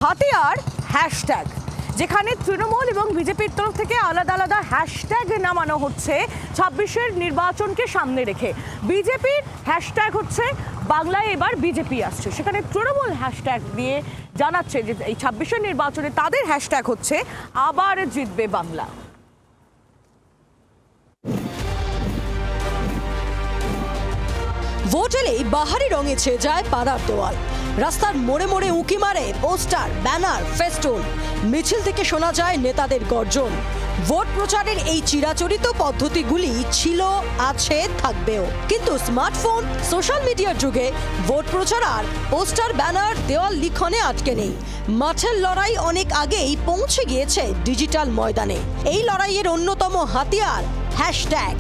হাতিয়ার হ্যাশট্যাগ, যেখানে তৃণমূল এবং বিজেপির তরফ থেকে আলাদা আলাদা হ্যাশট্যাগ নামানো হচ্ছে ২৬-এর নির্বাচনকে সামনে রেখে। বিজেপির হ্যাশট্যাগ হচ্ছে বাংলায় এবার বিজেপি আসছে, সেখানে তৃণমূল হ্যাশট্যাগ দিয়ে জানাচ্ছে যে এই ২৬-এর নির্বাচনে তাদের হ্যাশট্যাগ হচ্ছে আবার জিতবে বাংলা। ভোট এলেই বাহারি রঙে ছেয়ে যায় পাড়ার দেওয়াল, রাস্তার মোড়ে মোড়ে উঁকি মারে পোস্টার, ব্যানার, ফেস্টুন। মিছিল থেকে শোনা যায় নেতাদের গর্জন। ভোট প্রচারের এই চিরাচরিত পদ্ধতিগুলি ছিল, আছে, থাকবেও। কিন্তু স্মার্টফোন, সোশ্যাল মিডিয়ার যুগে ভোট প্রচার আর পোস্টার, ব্যানার, দেওয়াল লিখনে আটকে নেই। মাঠের লড়াই অনেক আগেই পৌঁছে গিয়েছে ডিজিটাল ময়দানে। এই লড়াইয়ের অন্যতম হাতিয়ার হ্যাশট্যাগ।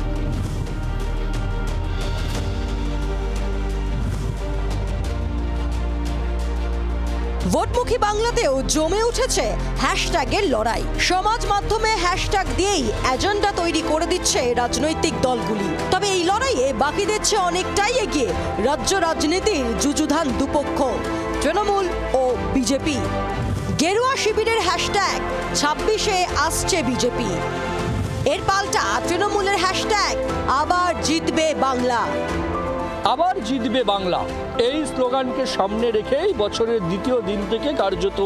ভোটমুখী বাংলাতেও জমে উঠেছে হ্যাশট্যাগের লড়াই। সমাজ মাধ্যমে হ্যাশট্যাগ দিয়েই এজেন্ডা তৈরি করে দিচ্ছে রাজনৈতিক দলগুলি। তবে এই লড়াইয়ে বাকিদের চেয়ে অনেকটাই এগিয়ে রাজ্য রাজনীতির যুযুধান দুপক্ষ, তৃণমূল ও বিজেপি। গেরুয়া শিবিরের হ্যাশট্যাগ ২৬-এ আসছে বিজেপি। এর পাল্টা তৃণমূলের হ্যাশট্যাগ আবার জিতবে বাংলা। আবার জিতবে বাংলা, এই স্লোগানকে সামনে রেখেই বছরের দ্বিতীয় দিন থেকে কার্যত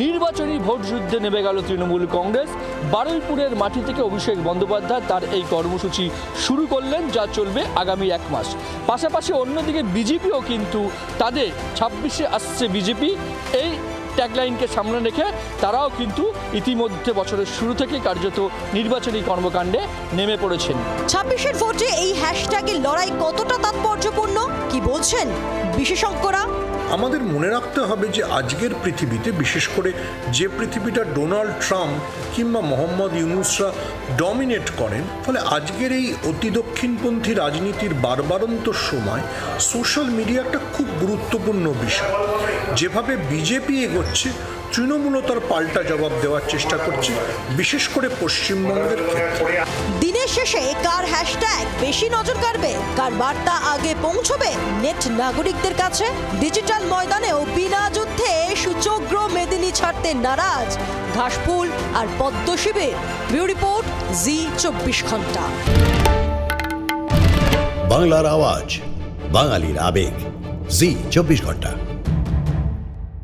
নির্বাচনী ভোট যুদ্ধে নেমে গেল তৃণমূল কংগ্রেস। বারুইপুরের মাটি থেকে অভিষেক বন্দ্যোপাধ্যায় তার এই কর্মসূচি শুরু করলেন, যা চলবে আগামী ১ মাস। পাশাপাশি অন্যদিকে বিজেপিও কিন্তু তাদের ২৬-এ আসছে বিজেপি এই ট্যাগলাইনকে সামনে রেখে তারাও কিন্তু ইতিমধ্যে বছরের শুরু থেকে কার্যত নির্বাচনী কর্মকাণ্ডে নেমে পড়েছেন। ২৬-এর ভোটে এই হ্যাশট্যাগের লড়াই কতটা তাৎপর্যপূর্ণ, কি বলছেন বিশেষজ্ঞরা? আমাদের মনে রাখতে হবে যে আজকের পৃথিবীতে, বিশেষ করে যে পৃথিবীটা ডোনাল্ড ট্রাম্প কিংবা মোহাম্মদ ইউনুসরা ডমিনেট করেন, ফলে আজকের এই অতি দক্ষিণপন্থী রাজনীতির বারবারন্ত সময় সোশ্যাল মিডিয়া একটা খুব গুরুত্বপূর্ণ বিষয়। যেভাবে বিজেপি এগোচ্ছে, তৃণমূলও তার পাল্টা জবাব দেওয়ার চেষ্টা করছে, বিশেষ করে পশ্চিমবঙ্গের ক্ষেত্রে। দিনের শেষে কার হ্যাশট্যাগ বেশি নজর কাড়বে, কার বার্তা আগে পৌঁছবে নেট নাগরিকদের কাছে? ডিজিটাল ময়দানেও বিনা যুদ্ধে সুচগ্র মেদিনী ছাড়তে নারাজ ঘাসফুল আর পদ্ম শিবির। ব্যুরো রিপোর্ট, জি ২৪ ঘন্টা। বাংলার আওয়াজ, বাঙালির আবেগ, জি ২৪ ঘন্টা।